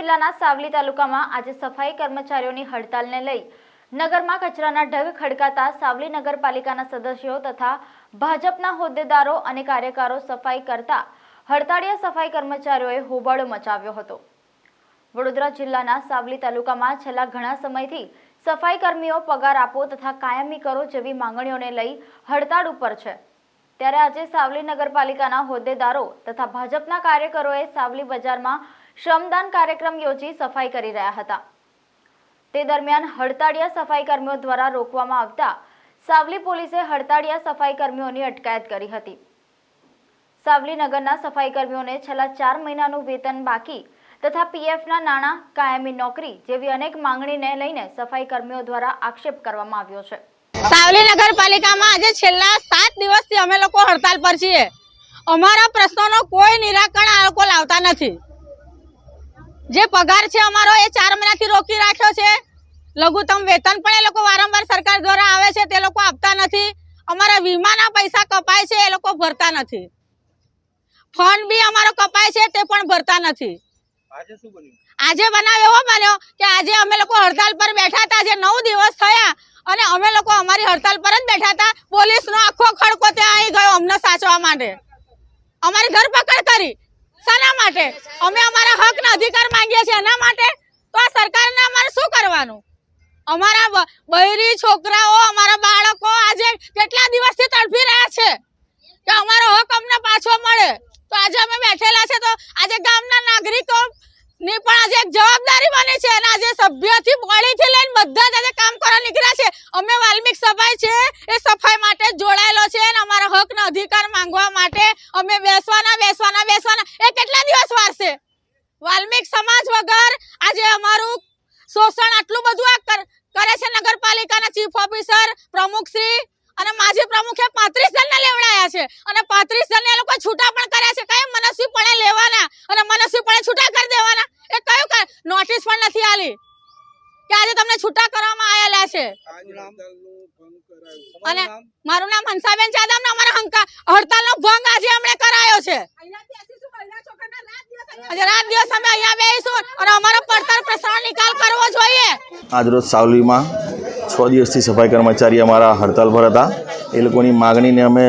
જિલ્લાના સાવલી તાલુકામાં આજે સફાઈ કર્મચારીઓની હડતાલને લઈ નગરમાં કચરાના ઢગ ખડકાતા સાવલી નગરપાલિકાના સદસ્યો તથા ભાજપના હોદ્દેદારો અને કાર્યકરો સફાઈ કરતા હડતાળિયા સફાઈ કર્મચારીઓએ હોબાળો મચાવ્યો હતો। વડોદરા જિલ્લાના સાવલી તાલુકામાં છેલ્લા ઘણા સમયથી સફાઈ કર્મીઓ પગાર આપો તથા કાયમી કરો જેવી માંગણીઓને લઈ હડતાળ ઉપર છે। ત્યારે આજે સાવલી નગરપાલિકાના હોદ્દેદારો તથા ભાજપના કાર્યકરોએ સાવલી બજારમાં શ્રમદાન કાર્યક્રમ યોજી સફાઈ કરી રહ્યા હતા। તે દરમિયાન હડતાળિયા સફાઈ કર્મીઓ દ્વારા રોકવામાં આવતા સાવલી પોલીસે હડતાળિયા સફાઈ કર્મીઓની અટકાયત કરી હતી। સાવલી નગરના સફાઈ કર્મીઓને છેલ્લા 4 મહિનાનું વેતન બાકી તથા પીએફના નાણાં, કાયમી નોકરી જેવી અનેક માંગણીને લઈને સફાઈ કર્મીઓ દ્વારા આક્ષેપ કરવામાં આવ્યો છે। સાવલી નગરપાલિકામાં આજે છેલ્લા 7 દિવસથી અમે લોકો હડતાલ પર છીએ। અમારા પ્રશ્નોનો કોઈ નિરાકરણ આ લોકો લાવતા નથી। જે પગાર છે અમારો એ 4 મહિનાથી રોકી રાખ્યો છે। લઘુત્તમ વેતન પણ એ લોકો વારંવાર સરકાર દ્વારા આવે છે તે લોકો આપતા નથી। અમારા વીમાના પૈસા કપાય છે એ લોકો ભરતા નથી। ફંડ બી અમારો કપાય છે તે પણ ભરતા નથી। આજે બનાવ એવો બન્યો કે આજે અમે લોકો હડતાલ પર બેઠા હતા। આજે 9 દિવસ થયા અને અમે લોકો અમારી હડતાલ પર જ બેઠા હતા। પોલીસનો આખો ખડકો ત્યાં આવી ગયો અમને સાચવા માટે। અમારી ધરપકડ કરી શાના માટે? અમે અમારા હકનો અધિકાર માંગીએ છીએ એના માટે। તો આ સરકારને અમારે શું કરવાનું? અમારા બહેરી છોકરાઓ, અમારા બાળકો આજે કેટલા દિવસથી તડપી રહ્યા છે કે અમારો હક અમને પાછો મળે। તો આજે અમે બેઠેલા છે તો આજે ગામના નાગરિકો ની પણ આજે એક જવાબદારી બની છે અને આજે સભ્યથી બોડીથી લઈને બધા જ આજે કામ કરવા નીકળ્યા છે। અમે વાલ્મીક સફાઈ છે એ સફાઈ માટે જોડાયેલો છે અને અમારા હકનો અધિકાર માંગવા માટે અમે બેસવાના એ કેટલા દિવસ વારશે? વાલ્મીક સમાજ વગર આજે અમારું શોષણ આટલું બધું કરે છે નગરપાલિકાના ચીફ ઓફિસર, પ્રમુખશ્રી અને માજી પ્રમુખે 35 જણને લેવડાયા છે અને 35 જણને એ લોકો છૂટા પણ કર્યા છે। કઈ મનસ્વીપણે લેવાના અને મનસ્વીપણે છૂટા કરી દેવાના? એ કયું નોટિસ પણ નથી આલી કે આજે તમને છૂટા કરવામાં આવેલા છે। અને મારું નામ હંસાબેન જાદવ ને અમારા હડતાલનો ભંગ આજે અમને કરાયો છે। આજે રાત દિવસ અમે અહીંયા બેસીશું અને અમારો પડતર પ્રશ્નનો નિકાલ કરવો જોઈએ। આજરોજ સાવલીમાં 6 દિવસથી સફાઈ કર્મચારી અમારા હડતાલ પર હતા। એ લોકોની માગણીને અમે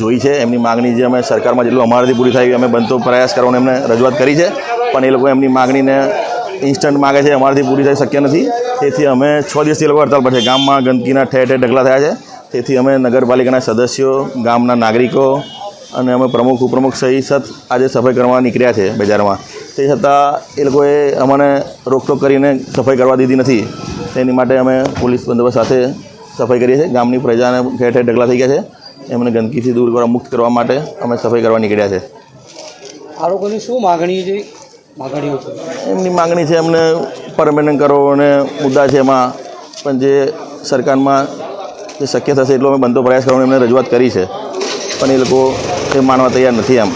જોઈ છે। એમની માગણી જે અમે સરકારમાં જેટલું અમારાથી પૂરી થાય અમે બનતો પ્રયાસ કરવાનો એમને રજૂઆત કરી છે, પણ એ લોકો એમની માગણીને ઇન્સ્ટન્ટ માગે છે, અમારાથી પૂરી થઈ શક્ય નથી। તેથી અમે 6 દિવસથી એ લોકો હડતાલ પર છે। ગામમાં ગંદકીના ઠેર ઠેર ઢગલા થયા છે। તેથી અમે નગરપાલિકાના સદસ્યો, ગામના નાગરિકો અને અમે પ્રમુખ ઉપપ્રમુખ સહિત આજે સફાઈ કરવા નીકળ્યા છે બજારમાં। તે છતાં એ લોકોએ અમને રોકટોક કરીને સફાઈ કરવા દીધી નથી। તેની માટે અમે પોલીસ બંદોબસ્ત સાથે સફાઈ કરીએ છીએ। ગામની પ્રજાને ઠેર ઠેર ઢગલા થઈ ગયા છે, એમને ગંદકીથી દૂર કરવા, મુક્ત કરવા માટે અમે સફાઈ કરવા નીકળ્યા છે। આ લોકોની શું માગણીઓ છે? એમની માગણી છે એમને પરમેનન્ટ કરો અને મુદ્દા છે એમાં, પણ જે સરકારમાં જે શક્ય થશે એટલો અમે બનતો પ્રયાસ કરવાનો એમને રજૂઆત કરી છે, પણ એ લોકો એ માનવા તૈયાર નથી એમ।